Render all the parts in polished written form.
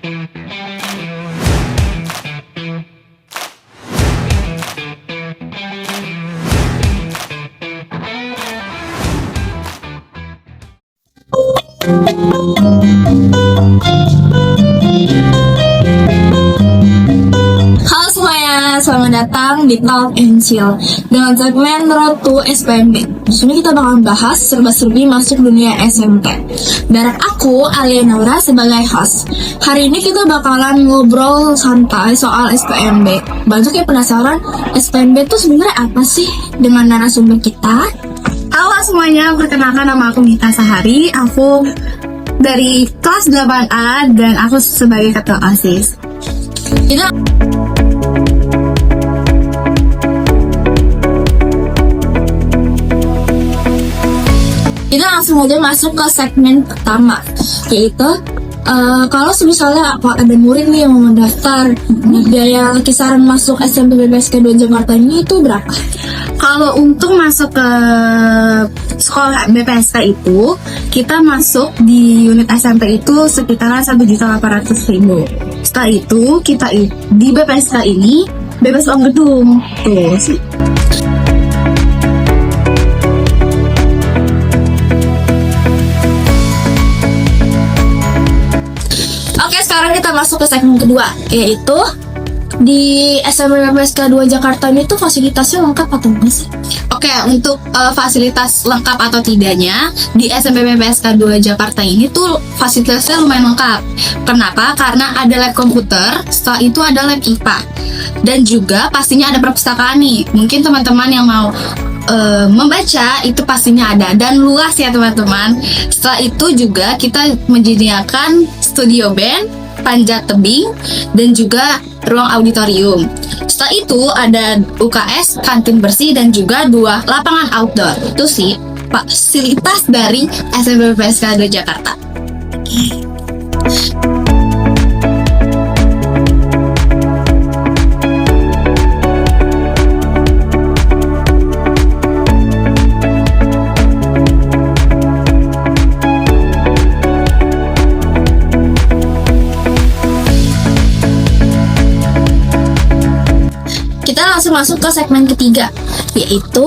Halo semuanya, selamat datang di Talk and Chill dengan segmen Road to SPMB. Di sini kita bakal bahas serba-serbi masuk dunia SMP. Dan aku, Alia Naura, sebagai host. Hari ini kita bakalan ngobrol santai soal SPMB. Banyak yang penasaran, SPMB itu sebenarnya apa sih? Dengan narasumber kita. Halo semuanya, perkenalkan nama aku Mita Sahari. Aku dari kelas 8A dan aku sebagai ketua OSIS. Kita langsung aja masuk ke segmen pertama, yaitu kalau misalnya ada murid nih yang mau mendaftar, biaya kisaran masuk SMP BPSK 2 Jakarta ini itu berapa? Kalau untuk masuk ke sekolah BPSK itu, kita masuk di unit SMP itu sekitaran 1.800.000. Setelah itu, kita di BPSK ini bebas uang gedung. Tuh sih. Oke, sekarang kita masuk ke segmen kedua, yaitu di SMP BPSK 2 Jakarta ini tuh fasilitasnya lengkap atau enggak sih? Oke, untuk fasilitas lengkap atau tidaknya di SMP BPSK 2 Jakarta ini tuh fasilitasnya lumayan lengkap. Kenapa? Karena ada lab komputer, setelah itu ada lab IPA, dan juga pastinya ada perpustakaan nih. Mungkin teman-teman yang mau membaca itu pastinya ada, dan luas ya teman-teman. Setelah itu juga kita menyediakan studio band, panjat tebing, dan juga ruang auditorium. Setelah itu ada UKS, kantin bersih, dan juga 2 lapangan outdoor. Itu sih fasilitas dari SMP BPSK 2 Jakarta. Kita langsung masuk ke segmen ketiga, yaitu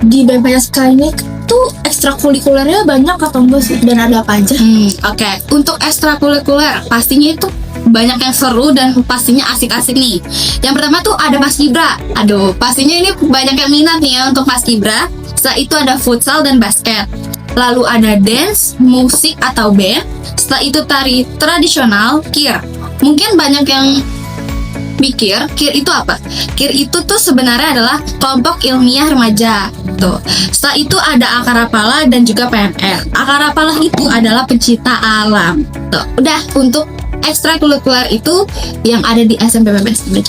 di BPSK ini tuh ekstrakurikulernya banyak atau enggak sih, dan ada apa aja? Oke. Untuk ekstrakurikuler pastinya itu banyak yang seru dan pastinya asik-asik nih. Yang pertama tuh ada Paskibra. Aduh, pastinya ini banyak yang minat nih ya untuk Paskibra. Setelah itu ada futsal dan basket. Lalu ada dance, musik atau band. Setelah itu tari tradisional, KIR. Mungkin banyak yang mikir, KIR itu apa? KIR itu tuh sebenarnya adalah kelompok ilmiah remaja. Tuh. Setelah itu ada Akarapala dan juga PMR. Akarapala itu adalah pencinta alam. Tuh. Udah, untuk ekstrakurikuler itu yang ada di SMP BPSK.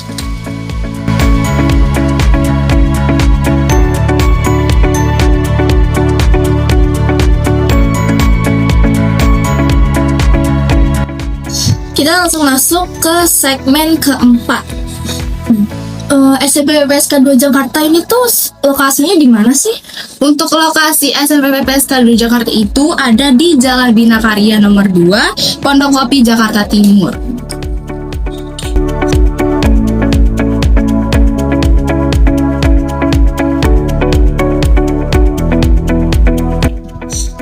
Kita langsung masuk ke segmen keempat. SMP BPSK 2 Jakarta ini tuh lokasinya di mana sih? Untuk lokasi SMP BPSK 2 Jakarta itu ada di Jalan Bina Karya nomor 2, Pondok Kopi, Jakarta Timur.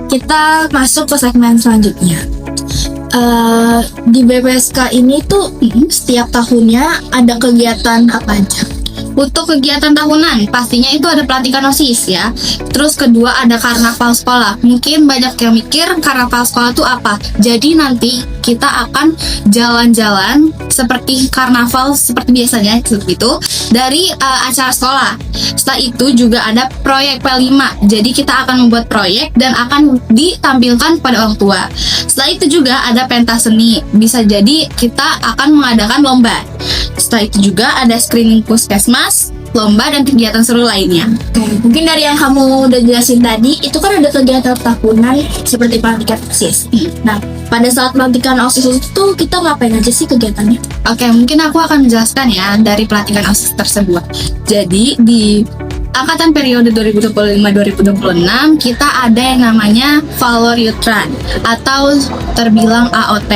Kita masuk ke segmen selanjutnya. Di BPSK ini tuh setiap tahunnya ada kegiatan apa aja? Untuk kegiatan tahunan, pastinya itu ada pelantikan OSIS ya. Terus kedua ada karnaval sekolah. Mungkin banyak yang mikir karnaval sekolah itu apa? Jadi nanti kita akan jalan-jalan seperti karnaval seperti biasanya gitu dari acara sekolah. Setelah itu juga ada proyek P5. Jadi kita akan membuat proyek dan akan ditampilkan pada orang tua. Setelah itu juga ada pentas seni. Bisa jadi kita akan mengadakan lomba. Setelah itu juga ada screening puskesmas, lomba, dan kegiatan seru lainnya. Mungkin dari yang kamu udah jelasin tadi, itu kan ada kegiatan tahunan seperti pelantikan OSIS. Nah, pada saat pelantikan OSIS itu kita ngapain aja sih kegiatannya? Oke, mungkin aku akan menjelaskan ya dari pelantikan OSIS tersebut. Jadi di angkatan periode 2025-2026 kita ada yang namanya Valor Youth Run atau terbilang AOT.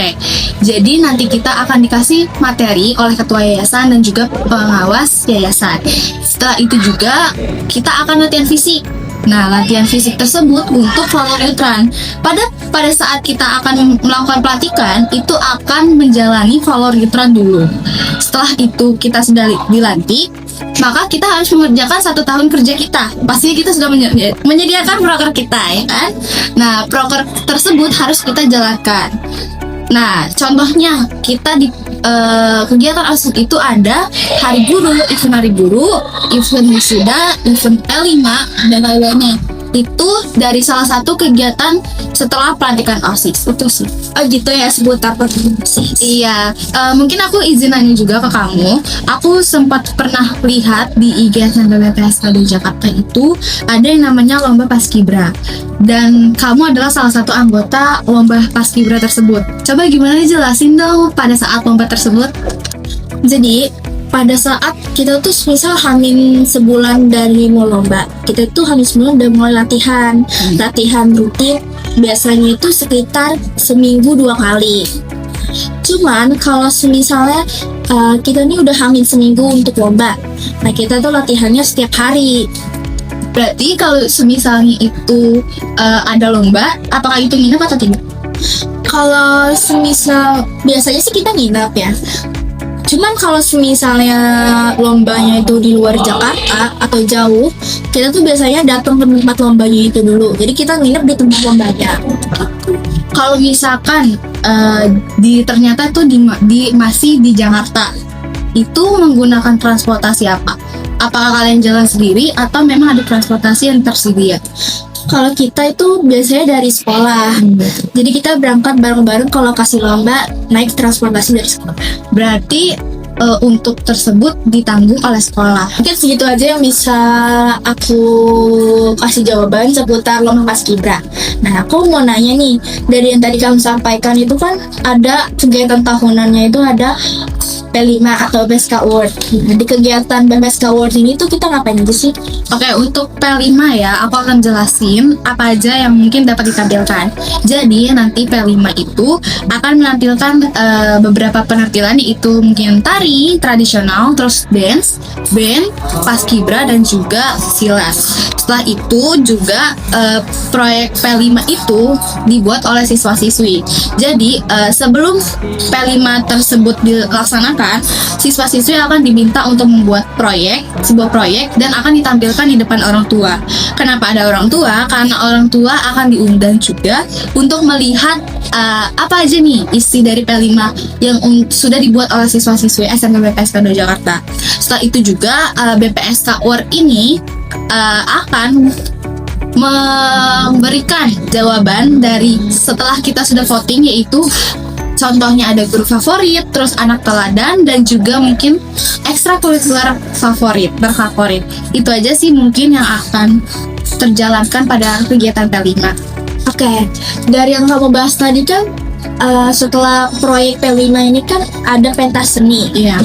Jadi nanti kita akan dikasih materi oleh ketua yayasan dan juga pengawas yayasan. Setelah itu juga kita akan latihan fisik. Nah, latihan fisik tersebut untuk Valor Youth Run. Pada saat kita akan melakukan pelatihan, itu akan menjalani Valor Youth Run dulu. Setelah itu kita sudah dilantik, maka kita harus mengerjakan 1 tahun kerja kita. Pastinya kita sudah menyediakan proker kita, ya kan? Nah, proker tersebut harus kita jalankan. Nah, contohnya kita di kegiatan OSIS itu ada hari guru, event wisuda, event L5, dan lain-lainnya. Itu dari salah satu kegiatan setelah pelantikan OSIS itu sih. Oh gitu ya, sebutan OSIS. Iya, mungkin aku izin nanya juga ke kamu. Aku sempat pernah lihat di IG SMP BPSK di Jakarta itu ada yang namanya lomba Paskibra. Dan kamu adalah salah satu anggota lomba Paskibra tersebut. Coba gimana jelasin dong pada saat lomba tersebut? Jadi pada saat kita tuh misal hamin sebulan dari mau lomba, kita tuh hamin sebulan udah mulai latihan rutin, biasanya itu sekitar seminggu 2 kali. Cuman kalau misalnya kita nih udah hamin seminggu untuk lomba, nah kita tuh latihannya setiap hari. Berarti kalau semisalnya itu ada lomba, apakah itu nginep atau tidak? Kalau semisal biasanya sih kita nginap ya. Cuman kalau misalnya lombanya itu di luar Jakarta atau jauh, kita tuh biasanya datang ke tempat lombanya itu dulu. Jadi kita nginep di tempat lombanya. Kalau misalkan ternyata tuh masih di Jakarta, itu menggunakan transportasi apa? Apakah kalian jalan sendiri atau memang ada transportasi yang tersedia? Kalau kita itu biasanya dari sekolah. Jadi kita berangkat bareng-bareng ke lokasi lomba, naik transportasi dari sekolah. Berarti untuk tersebut ditanggung oleh sekolah. Mungkin segitu aja yang bisa aku kasih jawaban seputar lomba Paskibra. Nah, aku mau nanya nih, dari yang tadi kamu sampaikan itu kan ada kegiatan tahunannya itu ada P5 atau BPSK Award. Nah, di kegiatan BPSK Award ini tuh kita ngapain aja sih? Oke, untuk P5 ya, aku akan jelasin apa aja yang mungkin dapat ditampilkan. Jadi nanti P5 itu akan menampilkan beberapa penampilan, yaitu mungkin tari tradisional, terus dance, band, paskibra, dan juga silat. Setelah itu juga proyek P5 itu dibuat oleh siswa-siswi. Jadi sebelum P5 tersebut dilaksanakan, siswa-siswi akan diminta untuk membuat sebuah proyek dan akan ditampilkan di depan orang tua. Kenapa ada orang tua? Karena orang tua akan diundang juga untuk melihat apa aja nih isi dari P5 yang sudah dibuat oleh siswa-siswi SMP BPSK 2 Jakarta. Setelah itu juga BPSK Award ini akan memberikan jawaban dari setelah kita sudah voting, yaitu contohnya ada guru favorit, terus anak teladan, dan juga mungkin ekstrakurikuler terfavorit. Itu aja sih mungkin yang akan terjalankan pada kegiatan P5. Oke, dari yang kamu bahas tadi kan setelah proyek P5 ini kan ada pentas seni. Iya.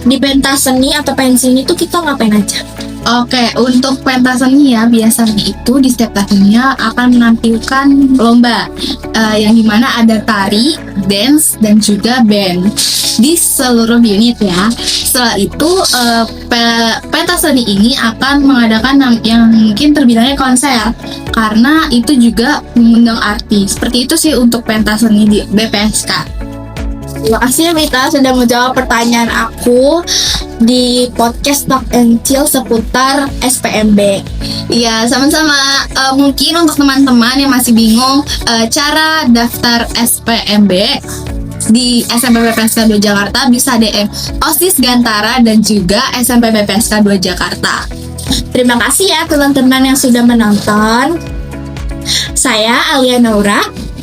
Di pentas seni atau pensi ini tuh kita ngapain aja? Oke, untuk pentas seni ya, biasanya itu di setiap tahunnya akan menampilkan lomba yang dimana ada tari, dance, dan juga band di seluruh unit ya. Setelah itu pentas seni ini akan mengadakan yang mungkin terbilangnya konser, karena itu juga mengundang artis. Seperti itu sih untuk pentas seni di BPSK. Terima kasih ya Mita sudah menjawab pertanyaan aku di podcast Talk and Chill seputar SPMB. Iya, sama-sama. Mungkin untuk teman-teman yang masih bingung cara daftar SPMB di SMP BPSK 2 Jakarta, bisa DM OSIS Gantara dan juga SMP BPSK 2 Jakarta. Terima kasih ya teman-teman yang sudah menonton. Saya Alia Naura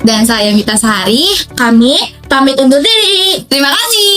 Dan saya Mita Sehari. Kami pamit undur diri. Terima kasih.